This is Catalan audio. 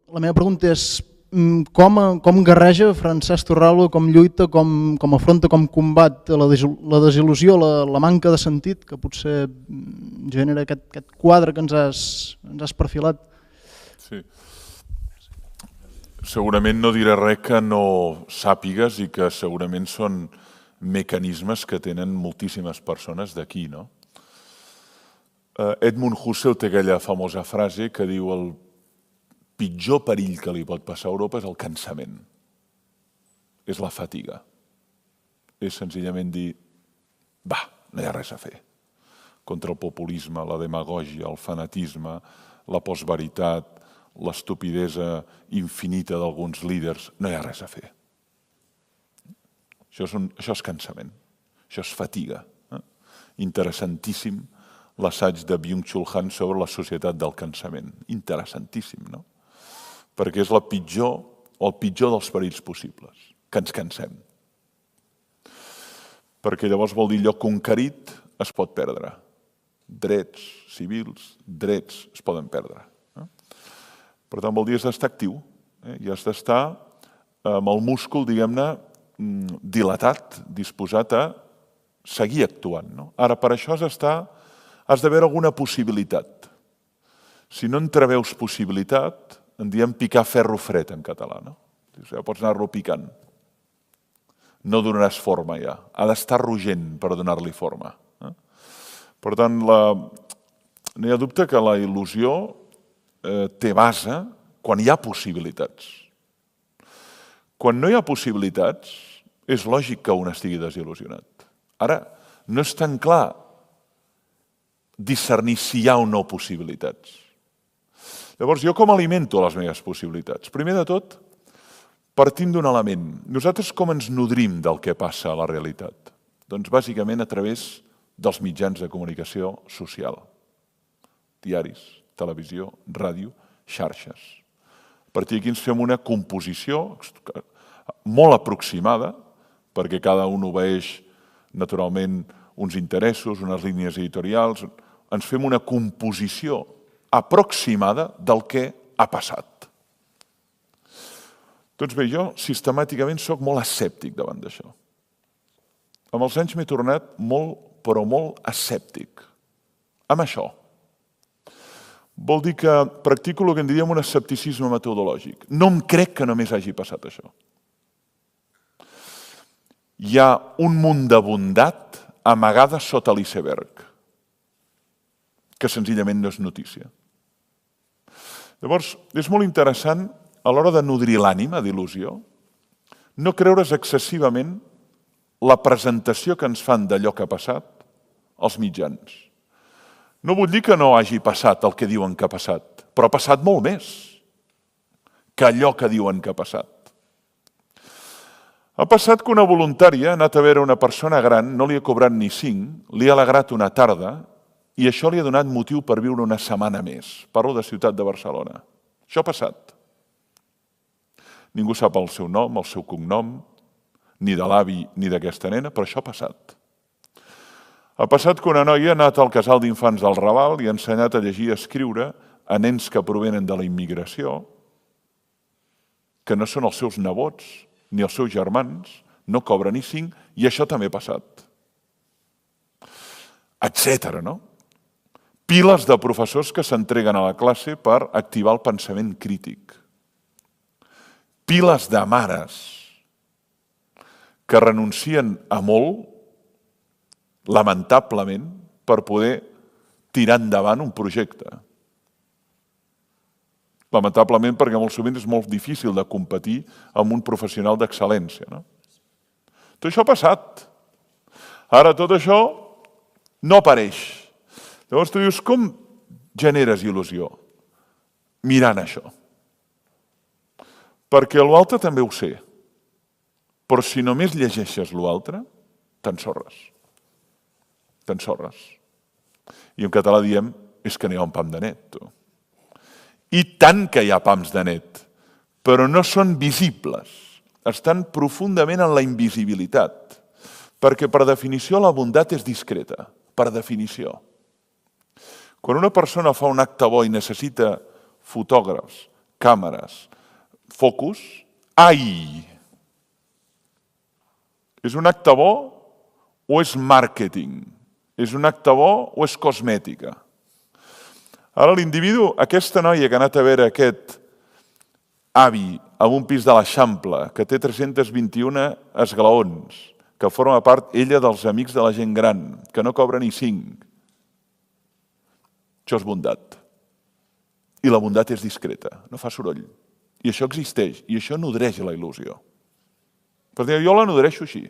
La meva pregunta és com guerreja Francesc Torralba, com lluita, com afronta, com combat la desil·lusió, la manca de sentit que potser genera aquest quadre que ens has perfilat? Sí. Segurament no diré res que no sàpigues i que segurament són mecanismes que tenen moltíssimes persones d'aquí, no? Edmund Husserl té aquella famosa frase que diu el pitjor perill que li pot passar a Europa és el cansament. És la fatiga. És senzillament dir, va, no hi ha res a fer. Contra el populisme, la demagògia, el fanatisme, la postveritat, l'estupidesa infinita d'alguns líders, no hi ha res a fer. Això és cansament, això és fatiga. Interessantíssim l'assaig de Byung-Chul Han sobre la societat del cansament. Interessantíssim, no? Perquè és el pitjor dels perills possibles, que ens cansem. Perquè llavors vol dir allò conquerit es pot perdre. Drets civils, drets es poden perdre. Per tant, vol dir has d'estar actiu i has d'estar amb el múscul, diguem-ne, dilatat, disposat a seguir actuant. Ara, per això has de veure alguna possibilitat. Si no entreveus possibilitat, en diem picar ferro fred en català. Pots anar-lo picant. No donaràs forma ja. Ha d'estar rogent per donar-li forma. Per tant, no hi ha dubte que la il·lusió té base quan hi ha possibilitats. Quan no hi ha possibilitats, és lògic que un estigui desil·lusionat. Ara, no és tan clar discernir si hi ha o no possibilitats. Llavors, jo com alimento les meves possibilitats? Primer de tot, partint d'un element. Nosaltres com ens nodrim del que passa a la realitat? Doncs bàsicament a través dels mitjans de comunicació social. Diaris, televisió, ràdio, xarxes. A partir d'aquí ens fem una composició molt aproximada, perquè cada un obeeix naturalment uns interessos, unes línies editorials. Ens fem una composició aproximada del que ha passat. Doncs bé, jo sistemàticament soc molt escèptic davant d'això. Amb els anys m'he tornat molt, però molt escèptic. Amb això. Vol dir que practico el que en diríem un escepticisme metodològic. No em crec que només hagi passat això. Hi ha un munt de bondat amagada sota l'iceberg, que senzillament no és notícia. Llavors, és molt interessant, a l'hora de nodrir l'ànima d'il·lusió, no creure's excessivament la presentació que ens fan d'allò que ha passat als mitjans. No vull dir que no hagi passat el que diuen que ha passat, però ha passat molt més que allò que diuen que ha passat. Ha passat que una voluntària ha anat a veure una persona gran, no li ha cobrat ni 5, li ha alegrat una tarda i això li ha donat motiu per viure una setmana més. Parlo de Ciutat de Barcelona. Això ha passat. Ningú sap el seu nom, el seu cognom, ni de l'avi ni d'aquesta nena, però això ha passat. Ha passat que una noia ha anat al casal d'infants del Raval i ha ensenyat a llegir i a escriure a nens que provenen de la immigració, que no són els seus nebots ni els seus germans, no cobra ni 5, i això també ha passat. Etcètera, no? Piles de professors que s'entreguen a la classe per activar el pensament crític. Piles de mares que renuncien a molt, lamentablement, per poder tirar endavant un projecte. Lamentablement, perquè molt sovint és molt difícil de competir amb un professional d'excel·lència. Tot això ha passat. Ara tot això no apareix. Llavors tu dius, com generes il·lusió? Mirant això. Perquè l'altre també ho sé. Però si només llegeixes l'altre, t'ensorres. T'ensorres. I en català diem, és que n'hi ha un pam de net, tu. I tant que hi ha pams de net, però no són visibles. Estan profundament en la invisibilitat. Perquè, per definició, la bondat és discreta. Per definició. Quan una persona fa un acte bo i necessita fotògrafs, càmeres, focus, ai! És un acte bo o és màrqueting? És un acte bo o és cosmètica? Ara l'individu, aquesta noia que ha anat a veure aquest avi a un pis de l'Eixample, que té 321 esglaons, que forma part ella dels amics de la gent gran, que no cobra ni 5. Això és bondat. I la bondat és discreta, no fa soroll. I això existeix, i això nodreix la il·lusió. Per dir, jo la nodreixo així.